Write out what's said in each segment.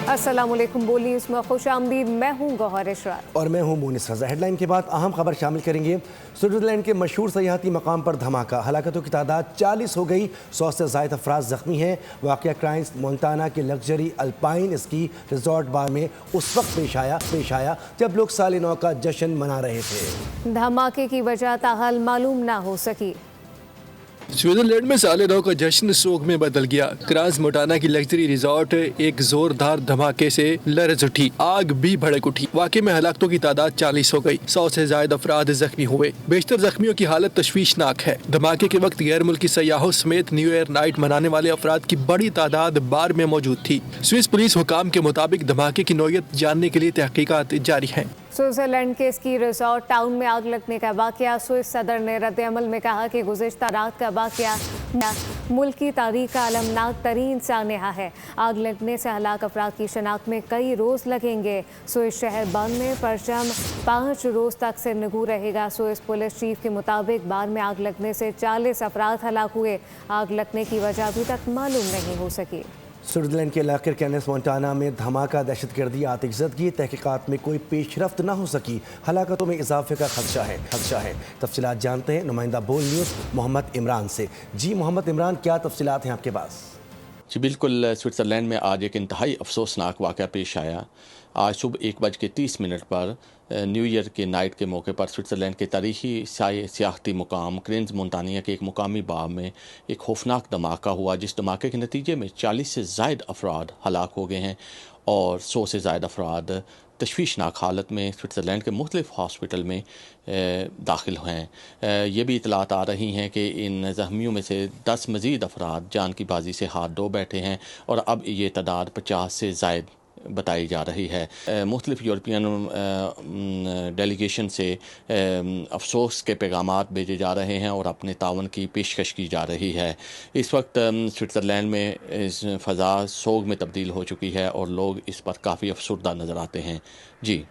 السلام علیکم، بول نیوز میں خوش آمدید۔ میں ہوں گوہر اشرار اور میں ہوں مونس رضا۔ ہیڈ لائن کے بعد اہم خبر شامل کریں گے۔ سوئٹزرلینڈ کے مشہور سیاحتی مقام پر دھماکہ، ہلاکتوں کی تعداد 40 ہو گئی، 100 سے زائد افراد زخمی ہیں۔ واقعہ کرائنس مونٹانا کے لگژری الپائن اسکی ریزورٹ بار میں اس وقت پیش آیا جب لوگ سال نو کا جشن منا رہے تھے۔ دھماکے کی وجہ تاحال معلوم نہ ہو سکی۔ سوئٹزرلینڈ میں سال نو کا جشن سوگ میں بدل گیا۔ کرانس مونٹانا کی لگژری ریزورٹ ایک زوردار دھماکے سے لرز اٹھی، آگ بھی بھڑک اٹھی۔ واقعے میں ہلاکتوں کی تعداد 40 ہو گئی، 100 سے زائد افراد زخمی ہوئے۔ بیشتر زخمیوں کی حالت تشویشناک ہے۔ دھماکے کے وقت غیر ملکی سیاحوں سمیت نیو ایئر نائٹ منانے والے افراد کی بڑی تعداد بار میں موجود تھی۔ سوئس پولیس حکام کے مطابق دھماکے کی نوعیت جاننے کے لیے تحقیقات جاری ہیں۔ سوئٹزرلینڈ کے اسکی ریزورٹ ٹاؤن میں آگ لگنے کا واقعہ، سوئس صدر نے رد عمل میں کہا کہ گزشتہ رات کا واقعہ ملکی تاریخ کا المناک ترین سانحہ ہے۔ آگ لگنے سے ہلاک افراد کی شناخت میں کئی روز لگیں گے۔ سوئس شہر بند میں پرچم 5 روز تک سے نگوں رہے گا۔ سوئس پولیس چیف کے مطابق بار میں آگ لگنے سے 40 افراد ہلاک ہوئے۔ آگ لگنے کی وجہ ابھی تک معلوم نہیں ہو سکی۔ سوئٹزرلینڈ کے علاقے کینس مونٹانا میں دھماکہ، دہشت گردی، آتش زدگی، تحقیقات میں کوئی پیش رفت نہ ہو سکی، ہلاکتوں میں اضافے کا خدشہ ہے۔ تفصیلات جانتے ہیں نمائندہ بول نیوز محمد عمران سے۔ جی محمد عمران، کیا تفصیلات ہیں آپ کے پاس؟ جی بالکل، سوئٹزرلینڈ میں آج ایک انتہائی افسوسناک واقعہ پیش آیا۔ آج صبح 1:30 پر نیو ایئر کے نائٹ کے موقع پر سوئٹزرلینڈ کے تاریخی سیاحتی مقام کرینز مونٹانیا کے ایک مقامی بار میں ایک خوفناک دھماکہ ہوا، جس دھماکے کے نتیجے میں 40 سے زائد افراد ہلاک ہو گئے ہیں اور 100 سے زائد افراد تشویشناک حالت میں سوئٹزرلینڈ کے مختلف ہاسپٹل میں داخل ہیں۔ یہ بھی اطلاعات آ رہی ہیں کہ ان زخمیوں میں سے 10 مزید افراد جان کی بازی سے ہاتھ دھو بیٹھے ہیں اور اب یہ تعداد 50 سے زائد بتائی جا رہی ہے۔ مختلف یورپین ڈیلیگیشن سے افسوس کے پیغامات بھیجے جا رہے ہیں اور اپنے تعاون کی پیشکش کی جا رہی ہے۔ اس وقت سوئٹزرلینڈ میں فضا سوگ میں تبدیل ہو چکی ہے اور لوگ اس پر کافی افسردہ نظر آتے ہیں۔ جی،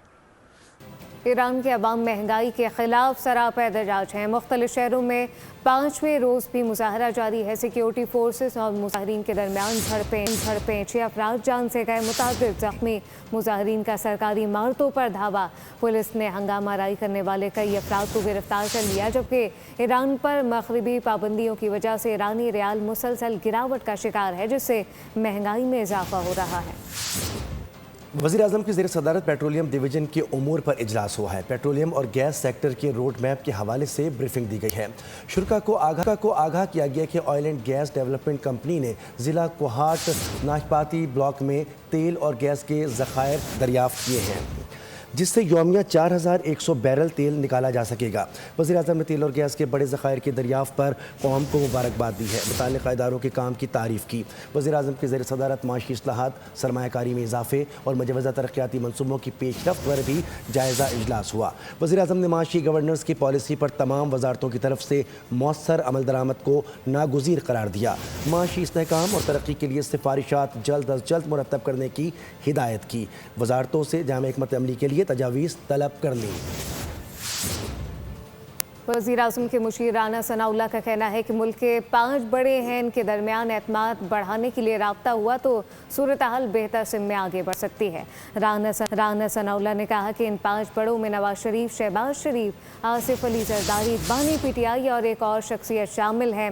ایران کے عوام مہنگائی کے خلاف سراپا احتجاج ہیں۔ مختلف شہروں میں 5ویں روز بھی مظاہرہ جاری ہے۔ سیکیورٹی فورسز اور مظاہرین کے درمیان جھڑپیں، 6 افراد جان سے گئے، متعدد زخمی۔ مظاہرین کا سرکاری عمارتوں پر دھاوا، پولیس نے ہنگامہ آرائی کرنے والے کئی افراد کو گرفتار کر لیا، جبکہ ایران پر مغربی پابندیوں کی وجہ سے ایرانی ریال مسلسل گراوٹ کا شکار ہے، جس سے مہنگائی میں اضافہ ہو رہا ہے۔ وزیر اعظم کی زیر صدارت پیٹرولیم ڈویژن کے امور پر اجلاس ہوا ہے۔ پیٹرولیم اور گیس سیکٹر کے روڈ میپ کے حوالے سے بریفنگ دی گئی ہے۔ شرکاء کو آگاہ کیا گیا کہ oil and gas development company نے ضلع کوہاٹ ناشپاتی بلاک میں تیل اور گیس کے ذخائر دریافت کیے ہیں، جس سے یومیہ 4100 بیرل تیل نکالا جا سکے گا۔ وزیر اعظم نے تیل اور گیس کے بڑے ذخائر کی دریافت پر قوم کو مبارکباد دی ہے، متعلقہ اداروں کے کام کی تعریف کی۔ وزیر اعظم کی زیر صدارت معاشی اصلاحات، سرمایہ کاری میں اضافے اور مجوزہ ترقیاتی منصوبوں کی پیش رفت پر بھی جائزہ اجلاس ہوا۔ وزیر اعظم نے معاشی گورننس کی پالیسی پر تمام وزارتوں کی طرف سے مؤثر عمل درآمد کو ناگزیر قرار دیا۔ معاشی استحکام اور ترقی کے لیے سفارشات جلد از جلد مرتب کرنے کی ہدایت کی۔ وزارتوں سے جامع حکمت عملی کے لیے تجاویز طلب کر لی۔ وزیر اعظم کے مشیر رانا ثناء اللہ کا کہنا ہے کہ ملک کے 5 بڑے ہیں، ان کے درمیان اعتماد بڑھانے کے لیے رابطہ ہوا تو صورتحال بہتر سمت میں آگے بڑھ سکتی ہے۔ رانا ثناء اللہ نے کہا کہ ان 5 بڑوں میں نواز شریف، شہباز شریف، آصف علی زرداری، بانی پی ٹی آئی اور ایک اور شخصیت شامل ہیں۔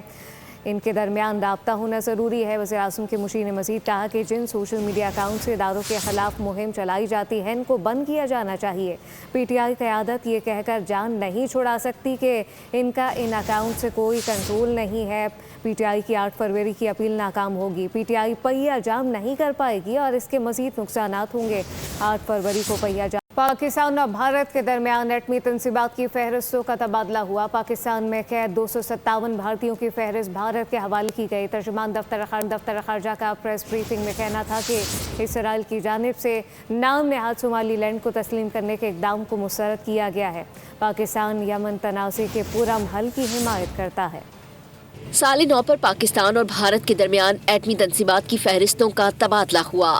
ان کے درمیان رابطہ ہونا ضروری ہے۔ وزیر اعظم کے مشیر نے مزید کہا کہ جن سوشل میڈیا اکاؤنٹ سے اداروں کے خلاف مہم چلائی جاتی ہے، ان کو بند کیا جانا چاہیے۔ پی ٹی آئی قیادت یہ کہہ کر جان نہیں چھڑا سکتی کہ ان کا ان اکاؤنٹ سے کوئی کنٹرول نہیں ہے۔ پی ٹی آئی کی 8 فروری کی اپیل ناکام ہوگی۔ پی ٹی آئی پہیہ جام نہیں کر پائے گی اور اس کے مزید نقصانات ہوں گے۔ 8 فروری کو پہیہ جام پاکستان اور بھارت کے درمیان ایٹمی تنصیبات کی فہرستوں کا تبادلہ ہوا۔ پاکستان میں قید 257 بھارتیوں کی فہرست بھارت کے حوالے کی گئی۔ ترجمان دفتر خارجہ کا پریس بریفنگ میں کہنا تھا کہ اسرائیل کی جانب سے نام نہاد صومالی لینڈ کو تسلیم کرنے کے اقدام کو مسترد کیا گیا ہے۔ پاکستان یمن تنازع کے پرامن حل کی حمایت کرتا ہے۔ سال نو پر پاکستان اور بھارت کے درمیان ایٹمی تنصیبات کی فہرستوں کا تبادلہ ہوا۔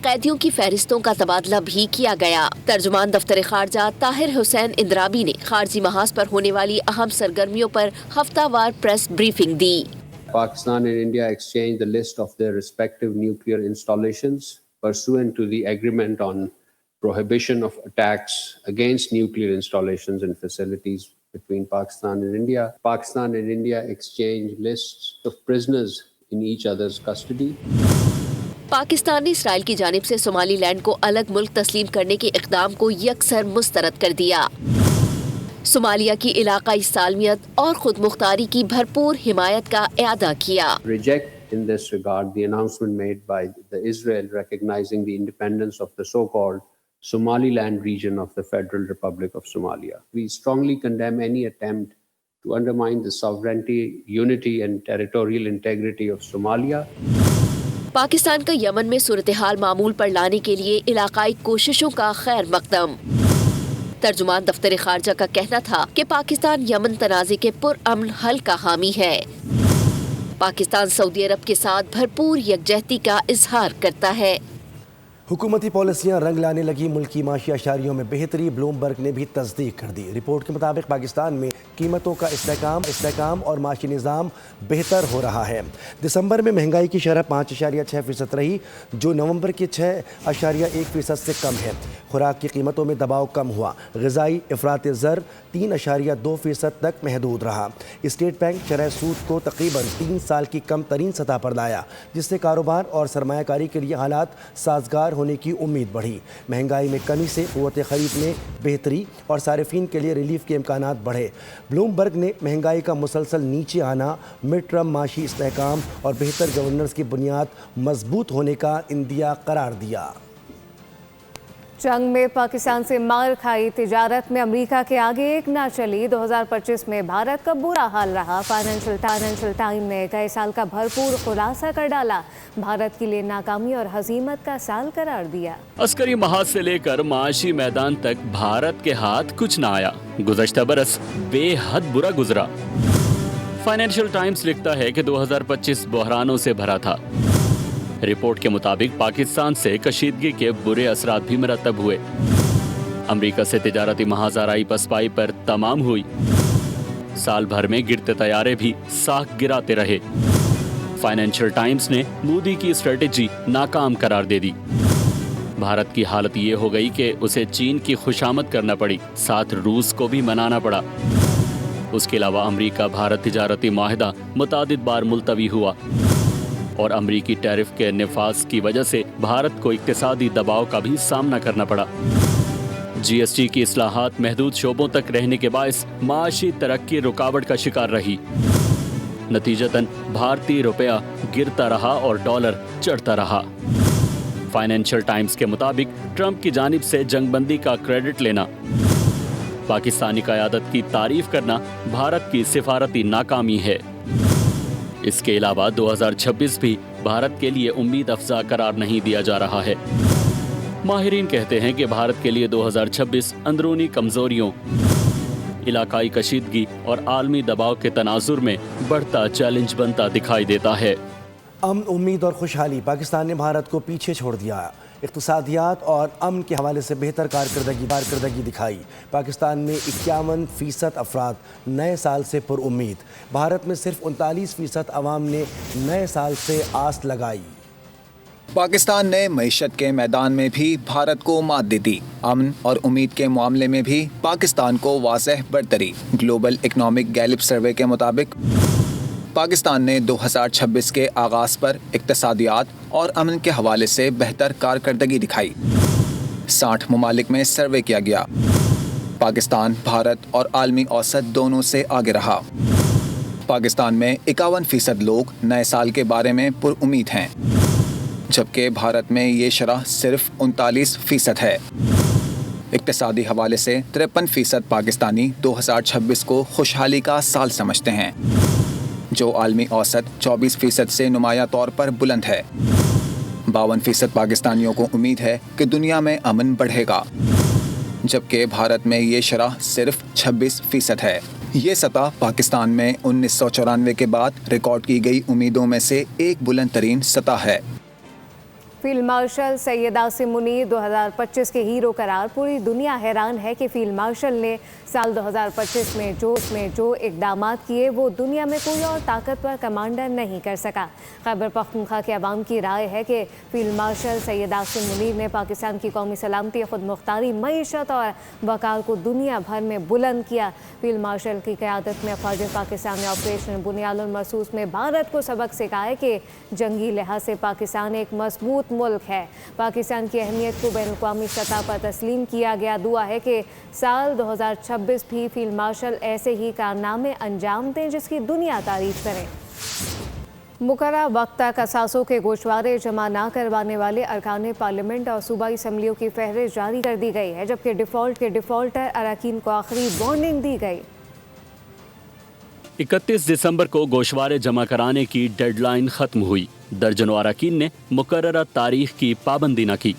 قیدیوں کی فہرستوں کا تبادلہ بھی کیا گیا۔ ترجمان دفتر خارجہ طاہر حسین اندرابی نے خارجی محاذ پر ہونے والی اہم سرگرمیوں پر ہفتہ وار پریس بریفنگ دی۔ Pakistan and India exchanged the list of their respective nuclear installations pursuant to the agreement on prohibition of attacks against nuclear installations and facilities between Pakistan and India. Pakistan and India exchanged lists of prisoners in each other's custody. Pakistan ने Israel की जानिब से Somali land को अलग मुल्क तस्लीम करने के इक़दाम को यकसर मुस्तरद कर दिया। सोमालिया की इलाकाई सालमियत और खुद मुख्तारी की भरपूर हिमायत का इआदा किया। Reject in this regard the announcement made by the Israel recognizing the independence of the so-called Somaliland region of the Federal Republic of Somalia. We strongly condemn any attempt to undermine the sovereignty, unity and territorial integrity of Somalia. Pakistan का Yemen में सूरत हाल मामूल पर लाने के लिए इलाकाई कोशिशों का खैर मकदम। तर्जुमान दफ्तर खारजा का कहना था कि पाकिस्तान यमन तनाज़े के पुरअमन हल का हामी है। पाकिस्तान सऊदी अरब के साथ भरपूर यकजहती का इजहार करता है। हुकूमती पॉलिसियां रंग लाने लगी, मुल्की माशी अशारियों में बेहतरी ब्लूमबर्ग ने भी तस्दीक कर दी। रिपोर्ट के मुताबिक पाकिस्तान में कीमतों का इस्तेहकाम और माशी निज़ाम बेहतर हो रहा है। दिसंबर में महंगाई की शरह 5.6% रही, जो नवंबर के 6.1% से कम है। खुराक की कीमतों में दबाव कम हुआ। ग़िज़ाई अफरात ज़र 3.2% तक महदूद रहा। स्टेट बैंक शरह सूद को तकरीबन 3 साल की कम तरीन सतह पर लाया, जिससे कारोबार और सरमायाकारी के लिए हालात साजगार होने की उम्मीद बढ़ी। महंगाई में कमी से क़ुव्वत ख़रीद में बेहतरी और सारिफीन के लिए रिलीफ के इम्कानात बढ़े। ब्लूमबर्ग ने महंगाई का मुसलसल नीचे आना, मिड टर्म माशी इस्तेहकाम और बेहतर गवर्नेंस की बुनियाद मजबूत होने का इंदिया करार दिया। जंग में पाकिस्तान से मार खाई तिजारत में अमेरिका के आगे एक ना चली। 2025 में भारत का बुरा हाल रहा। फाइनेंशियल टाइम ने गए साल का भरपूर खुलासा कर डाला। भारत के लिए नाकामी और हजीमत का साल करार दिया। अस्करी महाज से लेकर माशी मैदान तक भारत के हाथ कुछ ना आया। गुज़श्ता बरस बेहद बुरा गुजरा। फाइनेंशियल टाइम्स लिखता है कि 2025 बहरानों से भरा था। रिपोर्ट के मुताबिक पाकिस्तान से कशीदगी के बुरे असरात भी मरतब हुए। अमेरिका से तिजारती महाजाराई पसपाई पर तमाम हुई। साल भर में गिरते तैयारे भी साख गिराते रहे। फाइनेंशियल टाइम्स ने मोदी की स्ट्रेटेजी नाकाम करार दे दी। भारत की हालत ये हो गई कि उसे चीन की खुशामद करना पड़ी, साथ रूस को भी मनाना पड़ा। उसके अलावा अमेरिका भारत तिजारती माहिदा मुतादिद बार मुलतवी हुआ और अमरीकी टैरिफ के निफाज की वजह से भारत को इक्तिसादी दबाव का भी सामना करना पड़ा। जीएसटी की इस्लाहात महदूद शोबों तक रहने के बायस माशी तरक्की रुकावट का शिकार रही। नतीजतन भारतीय रुपया गिरता रहा और डॉलर चढ़ता रहा। फाइनेंशियल टाइम्स के मुताबिक ट्रंप की जानिब से जंगबंदी का क्रेडिट लेना, पाकिस्तानी क़यादत की तारीफ करना भारत की सिफारती नाकामी है। इसके अलावा 2026 भी भारत के लिए उम्मीद अफजा करार नहीं दिया जा रहा है। माहिरीन कहते हैं कि भारत के लिए 2026 अंदरूनी कमजोरियों, इलाकाई कशीदगी और आलमी दबाव के तनाजुर में बढ़ता चैलेंज बनता दिखाई देता है। अमन, उम्मीद और खुशहाली, पाकिस्तान ने भारत को पीछे छोड़ दिया। इक़्तिसादियात और अमन के हवाले से बेहतर कारकर्दगी दिखाई। पाकिस्तान में 51% अफराद नए साल से पुरुम्मीद। भारत में सिर्फ 39% अवाम ने नए साल से आस लगाई। पाकिस्तान ने मईशत के मैदान में भी भारत को मात दे दी। अमन और उम्मीद के मामले में भी पाकिस्तान को वाज़ेह बढ़तरी। ग्लोबल इकनॉमिक गैलिप सर्वे के मुताबिक पाकिस्तान ने 2026 के आगाज़ पर इक़्तिसादियात और अमन के हवाले से बेहतर कारकर्दगी दिखाई। 60 ममालिक में सर्वे किया गया। पाकिस्तान भारत और आलमी औसत दोनों से आगे रहा। पाकिस्तान में 51% लोग नए साल के बारे में पुरुम्मीद हैं, जबकि भारत में ये शरह सिर्फ 39% है। इक़्तिसादी हवाले से 53% पाकिस्तानी 2026 को खुशहाली का साल समझते हैं, जो आलमी औसत 24% से नुमाया तौर पर बुलंद है। 52% पाकिस्तानियों को उम्मीद है कि दुनिया में अमन बढ़ेगा, जबकि भारत में ये शरह सिर्फ 26% है। ये सतह पाकिस्तान में 1994 के बाद रिकॉर्ड की गई उम्मीदों में से एक बुलंद तरीन सतह है। फील्ड मार्शल सैयद आसिम मुनीर 2025 के हीरो करार। पूरी दुनिया हैरान है कि फील्ड मार्शल ने साल 2025 में जो इकदामात किए वो दुनिया में कोई और ताकतवर कमांडर नहीं कर सका। खैबर पख्तूनख्वा के अवाम की राय है कि फील्ड मार्शल सैयद आसिम मुनीर ने पाकिस्तान की कौमी सलामती, खुद मुख्तारी, मईशत और वकार को दुनिया भर में बुलंद किया। फील्ड मार्शल की क़यादत में फ़ौज पाकिस्तान ने ऑपरेशन बुनियादुल मरसूस में भारत को सबक सिखाया कि जंगी लिहाज से पाकिस्तान एक मजबूत मुल्क है। पाकिस्तान की अहमियत को बैनुल-अक़वामी सतह पर तस्लीम किया गया। दुआ है कि साल 2026 भी फील्ड मार्शल ऐसे ही कारनामे अंजाम दें जिसकी दुनिया तारीफ करे। मुकर्रर वक्त तक असासों के गोशवारे जमा न करवाने वाले अरकान पार्लियामेंट और सूबाई असम्बलियों की फहरिस्त जारी कर दी गई है, जबकि डिफ़ॉल्टर अरकान को आखिरी वार्निंग दी गई। 31 दिसंबर को गोशवारे जमा कराने की डेडलाइन खत्म हुई। दर्जनों अरकान ने मुकर्रर तारीख की पाबंदी न की।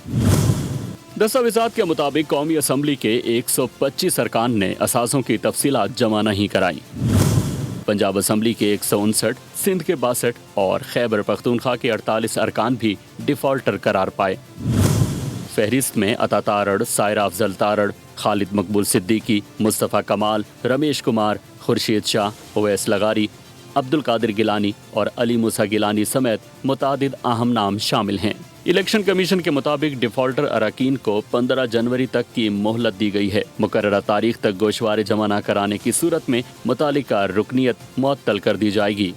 दस्तावेज़ात के मुताबिक कौमी असम्बली के 125 अरकान ने असासों की तफसीलात जमा नहीं कराई। पंजाब असम्बली के 159, सिंध के 62 और खैबर पख्तूनख्वा के 48 अरकान भी डिफ़ॉल्टर करार पाए। फहरिस्त में अता तारड़, सायरा अफजल तारड़, खालिद मकबूल सिद्दीकी, मुस्तफ़ा कमाल, रमेश कुमार, खुर्शीद शाह, ओवैस लगारी, अब्दुल कादिर गिलानी और अली मूसा गिलानी समेत मुतादिद अहम नाम शामिल हैं। इलेक्शन कमीशन के मुताबिक डिफ़ॉल्टर अरकान को 15 जनवरी तक की मोहलत दी गई है। मुकर्ररा तारीख तक गोशवारे जमा न कराने की सूरत में मुतालिका रुकनियत मुअत्तल कर दी जाएगी।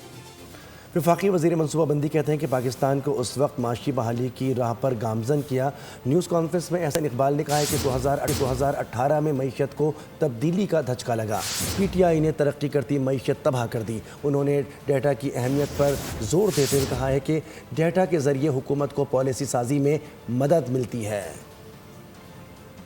वफाकी वज़ीर मनसूबाबंदी कहते हैं कि पाकिस्तान को उस वक्त माशी बहाली की राह पर गामजन किया। न्यूज़ कॉन्फ्रेंस में एहसन इकबाल ने कहा है कि 2018 में मईशत को तब्दीली का धचका लगा। PTI ने तरक्की करती मईशत तबाह कर दी। उन्होंने डेटा की अहमियत पर जोर देते हुए कहा है कि डेटा के ज़रिए हुकूमत को पॉलिसी साजी में मदद मिलती है।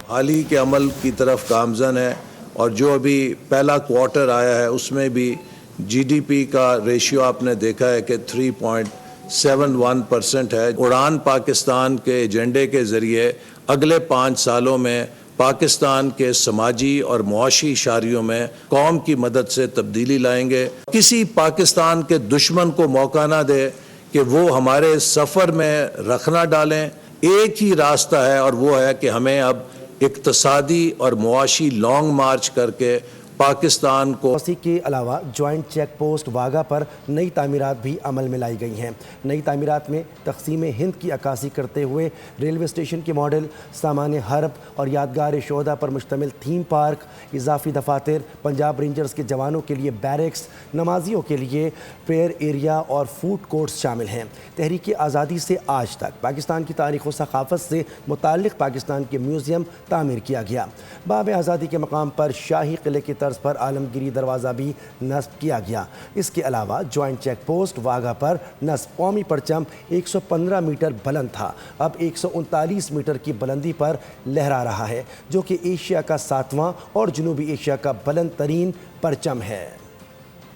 हाल ही के अमल की तरफ गामजन है और जो अभी पहला क्वार्टर आया है उसमें भी GDP का रेशियो आपने देखा है कि 3.71% है। उड़ान पाकिस्तान के एजेंडे के ज़रिए अगले 5 सालों में पाकिस्तान के समाजी और मुआशी इशारियों में कौम की मदद से तब्दीली लाएंगे। किसी पाकिस्तान के दुश्मन को मौका ना दे कि वो हमारे सफ़र में रखना डालें। एक ही रास्ता है और वो है कि हमें अब इक्तसादी और मुआशी लॉन्ग मार्च करके पाकिस्तान को। इसी के अलावा जॉइंट चेक पोस्ट वाघा पर नई तामीरात भी अमल में लाई गई हैं। नई तामीरात में तक़सीम हिंद की अक्कासी करते हुए रेलवे स्टेशन के मॉडल, सामान हर्ब और यादगार शोहदा पर मुश्तमिल थीम पार्क, इजाफी दफातर, पंजाब रेंजर्स के जवानों के लिए बैरक्स, नमाजियों के लिए प्रेयर एरिया और फूड कोर्ट्स शामिल हैं। तहरीक आज़ादी से आज तक पाकिस्तान की तारीख़ व सक़ाफ़त से मुताल्लिक़ पाकिस्तान के म्यूज़ियम तामीर किया गया। बाब आज़ादी के मकाम पर शाही किले की तर्ज पर आलमगीरी दरवाज़ा भी नस्ब किया गया। इसके अलावा जॉइंट चेक पोस्ट वाघा पर नस्ब कौमी परचम 115 मीटर बुलंद था, अब 139 मीटर की बुलंदी पर लहरा रहा है, जो कि एशिया का 7वां और जनूबी एशिया का बुलंद तरीन परचम है।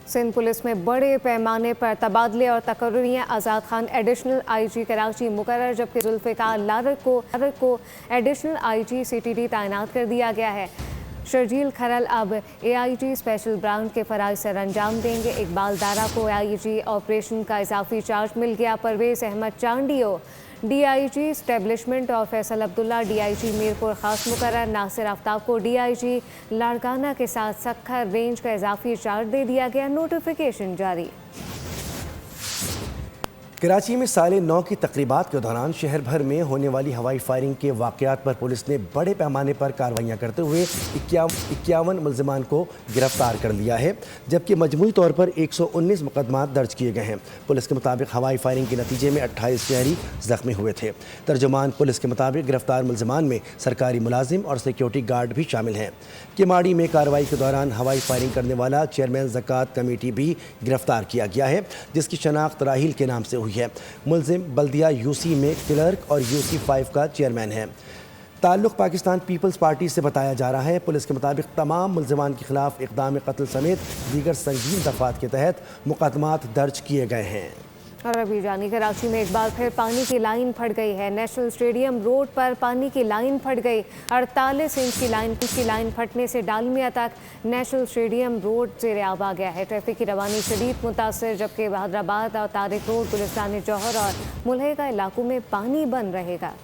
सिंध पुलिस में बड़े पैमाने पर तबादले और तकर्रुरियाँ। आज़ाद खान एडिशनल IG कराची मुकर्रर, जबकि जुल्फ़िकार लारक को एडिशनल IG CTD तैनात कर दिया गया है। शर्जील खरल अब AIG स्पेशल ब्रांच के फ़राइज़ सर अंजाम देंगे। इकबाल दारा को AIG ऑपरेशन का इजाफी चार्ज मिल गया। परवेज़ अहमद चांडियो DIG स्टैब्लिशमेंट और फैसल अब्दुल्ला DIG मीरपुर खास मुकर्रर। नासिर आफ्ताब को DIG लाड़काना के साथ सखर रेंज का इजाफी चार्ज दे दिया गया। नोटिफिकेशन जारी। कराची में साले 9 की तकरीबात के दौरान शहर भर में होने वाली हवाई फायरिंग के वाक़यात पर पुलिस ने बड़े पैमाने पर कार्रवाइयाँ करते हुए 51 मुलज़मान को गिरफ्तार कर लिया है, जबकि मजमूई तौर पर 119 मुकदमात दर्ज किए गए हैं। पुलिस के मुताबिक हवाई फायरिंग के नतीजे में 28 शहरी ज़ख्मी हुए थे। तर्जुमान पुलिस के मुताबिक गिरफ्तार मुलज़मान में सरकारी मुलाजिम और सिक्योरिटी गार्ड भी शामिल हैं। किमाड़ी में कार्रवाई के दौरान हवाई फायरिंग करने वाला चेयरमैन ज़कात कमेटी भी गिरफ्तार किया गया है, जिसकी शनाख्त राहिल के नाम से हुई है। मुलजिम बल्दिया UC में क्लर्क और UC 5 का चेयरमैन है। ताल्लुक़ पाकिस्तान पीपल्स पार्टी से बताया जा रहा है। पुलिस के मुताबिक तमाम मुलज़मान के खिलाफ इक़दाम कत्ल समेत दीगर संगीन दफ़ात के तहत मुक़दमात दर्ज किए गए हैं। और अभी जानी कराची में एक बार फिर पानी की लाइन फट गई है। नेशनल स्टेडियम रोड पर पानी की लाइन फट गई। 48 इंच की लाइन फटने से डालमिया तक नेशनल स्टेडियम रोड ज़ेर-ए-आब आ गया है। ट्रैफिक की रवानी शदीद मुतासर, जबकि हैदराबाद और तारिक रोड, गुलिस्तान जौहर और मुल्हिका इलाकों में पानी बंद रहेगा।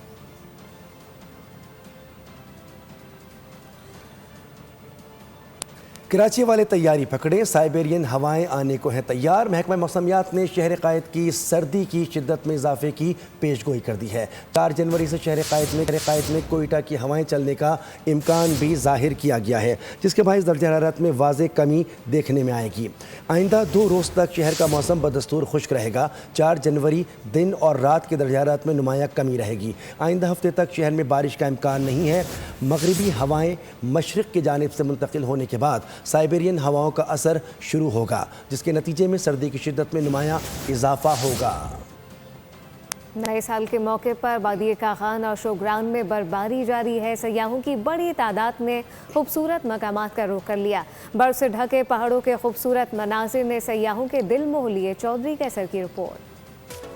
कराची वाले तैयारी पकड़े, साइबेरियन हवाएं आने को हैं तैयार। महकमा मौसमियात ने शहर कायद की सर्दी की शिद्दत में इजाफे की पेशगोई कर दी है। 4 जनवरी से शहर कायद में कोयटा की हवाएं चलने का इम्कान भी जाहिर किया गया है, जिसके बायस दर्जा हरारत में वाज़ेह कमी देखने में आएगी। आइंदा 2 रोज़ तक शहर का मौसम बदस्तूर खुश्क रहेगा। 4 जनवरी दिन और रात के दर्जा हरारत में नुमाया कमी रहेगी। आइंदा हफ्ते तक शहर में बारिश का इम्कान नहीं है। मगरिबी हवाएं मशरिक़ की जानिब से मुंतकिल होने के बाद साइबेरियन हवाओं का असर शुरू होगा, जिसके नतीजे में सर्दी की शिद्दत में नुमाया इजाफा होगा। नए साल के मौके पर वादी कागान और शोग्रान में बर्फबारी जारी है। सयाहों की बड़ी तादाद ने खूबसूरत मकामात का रुख कर लिया। बर्फ से ढके पहाड़ों के खूबसूरत मनाजिर ने सयाहों के दिल मोह लिए। चौधरी कैसर की रिपोर्ट।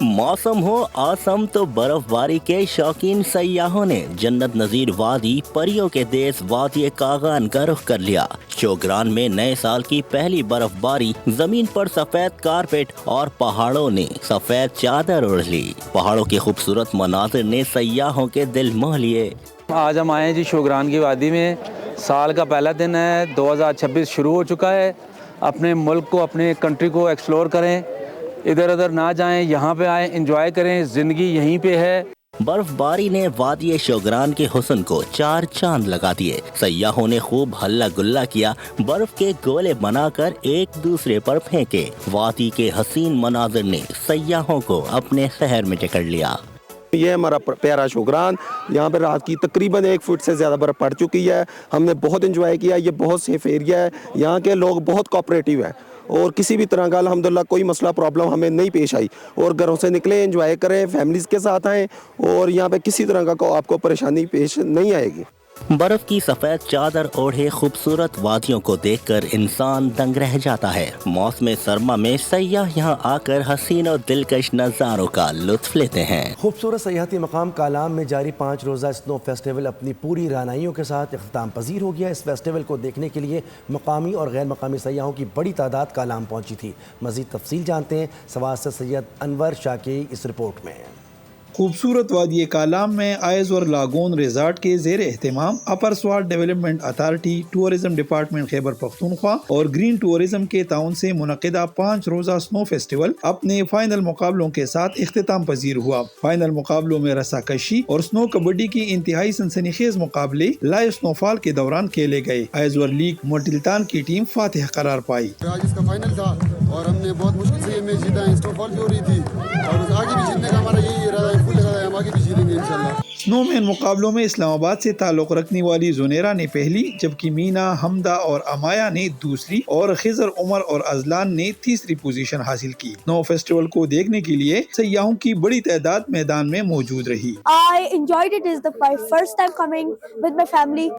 मौसम हो आसम तो बर्फबारी के शौकीन सयाहों ने जन्नत नजीर वादी, परियों के देश वादी कागान का रुख कर लिया। शोग्रान में नए साल की पहली बर्फबारी, जमीन पर सफेद कारपेट और पहाड़ों ने सफेद चादर ओढ़ ली। पहाड़ों के खूबसूरत मनाजिर ने सयाहों के दिल मोह लिए। आज हम आए जी शोग्रान की वादी में। साल का पहला दिन है, 2026 शुरू हो चुका है। अपने मुल्क को, अपने कंट्री को एक्सप्लोर करें, इधर उधर ना जाएं, यहाँ पे आए, एंजॉय करें, जिंदगी यहीं पे है। बर्फबारी ने वादी शोग्रान के हुस्न को 4 चांद लगा दिए। सयाहों ने खूब हल्ला गुल्ला किया, बर्फ के गोले बनाकर एक दूसरे पर फेंके। वादी के हसीन मनाजिर ने सयाहों को अपने शहर में जकड़ लिया। ये हमारा प्यारा शोग्रान, यहाँ पर रात की तकरीबन 1 फुट से ज़्यादा बर्फ़ पड़ चुकी है। हमने बहुत एंजॉय किया। ये बहुत सेफ एरिया है। यहाँ के लोग बहुत कोऑपरेटिव है और किसी भी तरह का अल्हम्दुलिल्लाह कोई मसला प्रॉब्लम हमें नहीं पेश आई। और घरों से निकले, एंजॉय करें, फैमिलीज़ के साथ आएँ और यहाँ पे किसी तरह का आपको परेशानी पेश नहीं आएगी। बर्फ की सफेद चादर ओढ़े खूबसूरत वादियों को देखकर इंसान दंग रह जाता है। मौसम सरमा में सयाह यहाँ आकर हसीन और दिलकश नज़ारों का लुत्फ लेते हैं। खूबसूरत सयाहती मकाम कालाम में जारी 5 रोज़ा स्नो फेस्टिवल अपनी पूरी रानाइयों के साथ इख्तिताम पजीर हो गया। इस फेस्टिवल को देखने के लिए मकामी और गैर मकामी सयाहों की बड़ी तादाद कालाम पहुँची थी। मज़ीद तफसील जानते हैं सवाद से सैयद अनवर शाह की इस रिपोर्ट में। खूबसूरत वादी कालाम में आयज़ और लागून रिजॉर्ट के ज़ेर एहतमाम upper Swat development authority, tourism department Khyber Pakhtunkhwa और ग्रीन टूरिज्म के ताउन से मुनक़िदा 5 रोज़ा स्नो फेस्टिवल अपने फाइनल मुकाबलों के साथ इख्तिताम पजीर हुआ। फाइनल मुकाबलों में रस्साकशी और स्नो कबड्डी की इंतहाई सनसनीखेज मुकाबले लाइव स्नोफॉल के दौरान खेले गए। आयज़वर लीग मुल्तान की टीम फातिह करार पाई। आज इसका फाइनल था और हमने बहुत मुश्किल से ये मैच जीता है। स्नोफॉल भी हो रही थी और आगे भी जीतने का हमारा यही इरादा है, फुल इरादा है, हम आगे भी जीतेंगे इंशाल्लाह। स्नोमैन मुकाबलों में इस्लामाबाद से ताल्लुक रखने वाली जुनेरा ने पहली, जबकि मीना, हमदा और अमाया ने दूसरी और खिजर, उमर और अजलान ने तीसरी पोजीशन हासिल की। स्नो फेस्टिवल को देखने के लिए सयाहों की बड़ी तादाद मैदान में मौजूद रही। I enjoyed it. It's my first time coming with my family.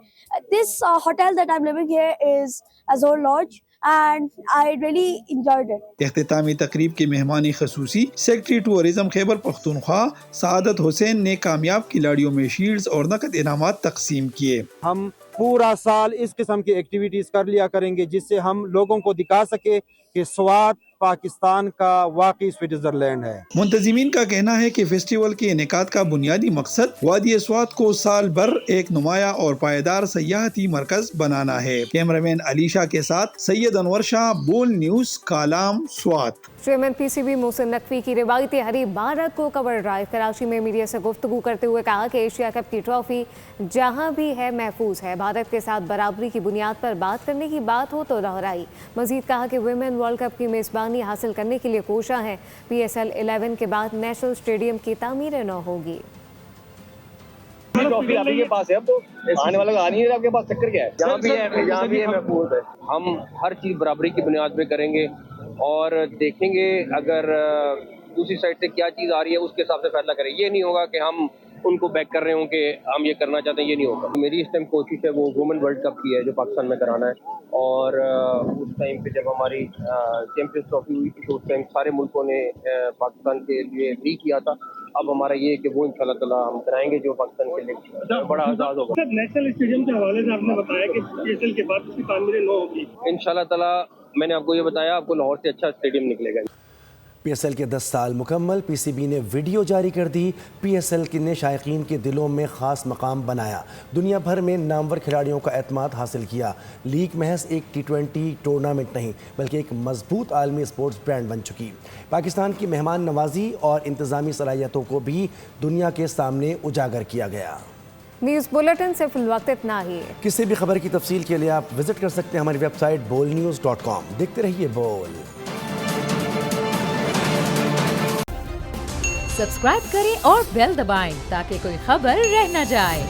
This hotel that I'm living here is Azor Lodge. And I really enjoyed it. इख्तितामी तकरीब के मेहमानी खसूसी सेक्रेटरी टूरिज्म खैबर पख्तूनख्वा सादत हुसैन ने कामयाब खिलाड़ियों में शील्ड्स और नकद इनामात तकसीम किए। हम पूरा साल इस किस्म की एक्टिविटीज कर लिया करेंगे जिससे हम लोगों को दिखा सके कि स्वात पाकिस्तान का वाकई स्विट्जरलैंड है। मुंतजिमीन का कहना है कि फेस्टिवल के इनेकाद का बुनियादी मकसद वादी स्वात को साल भर एक नुमाया और पायदार सयाहती मरकज बनाना है। कैमरामैन अलीशा के साथ सैयद अनवर शाह, बोल news, Kalam, Swat. Chairman PCB Mohsin Naqvi की रिवायती हरी भारत को कवर ड्राइव कराची में मीडिया से गुफ्तगू करते हुए कहा कि एशिया कप की ट्रॉफी जहां भी है महफूज है। भारत के साथ बराबरी की बुनियाद पर बात करने की बात हो तो दोहराई। मजीद कहा कि वुमेन वर्ल्ड कप की मेजबानी हासिल करने के लिए कोशा है। PSL 11 के बाद नेशनल स्टेडियम की तामीर नौ होगी। ट्रॉफी आपके पास है, अब तो आने वाला आ नहीं है, आपके पास चक्कर क्या है? यहाँ भी है महफूज है। हम हर चीज़ बराबरी की बुनियाद पे करेंगे और देखेंगे अगर दूसरी साइड से क्या चीज़ आ रही है उसके हिसाब से फैसला करें। ये नहीं होगा कि हम ان کو بیک کر رہے ہوں کہ ہم یہ کرنا چاہتے ہیں, یہ نہیں ہوگا. میری اس ٹائم کوشش ہے وہ وومن ورلڈ کپ کی ہے جو پاکستان میں کرانا ہے, اور اس ٹائم پہ جب ہماری چیمپئنز ٹرافی ہوئی تھی تو اس ٹائم سارے ملکوں نے پاکستان کے لیے بھی کیا تھا. اب ہمارا یہ ہے کہ وہ انشاءاللہ تعالیٰ ہم کرائیں گے جو پاکستان کے لیے بڑا اعزاز ہوگا. نیشنل اسٹیڈیم کے حوالے سے آپ نے بتایا کہ PSL کے بعد اس کی تعمیر نو ہوگی. انشاءاللہ تعالیٰ میں نے آپ کو یہ بتایا, آپ کو لاہور سے اچھا اسٹیڈیم نکلے گا. PSL کے 10 سال مکمل, PCB نے ویڈیو جاری کر دی. PSL نے شائقین کے دلوں میں خاص مقام بنایا, دنیا بھر میں نامور کھلاڑیوں کا اعتماد حاصل کیا. لیگ محض ایک T20 ٹورنامنٹ نہیں بلکہ ایک مضبوط عالمی سپورٹس برانڈ بن چکی. پاکستان کی مہمان نوازی اور انتظامی صلاحیتوں کو بھی دنیا کے سامنے اجاگر کیا گیا. نیوز بلیٹن سے فی الوقت اتنا ہی. کسی بھی خبر کی تفصیل کے لیے آپ وزٹ کر سکتے ہیں ہماری ویب سائٹ bolnews.com. دیکھتے رہیے بول. سبسکرائب کریں اور بیل دبائیں تاکہ کوئی خبر رہ نہ جائے.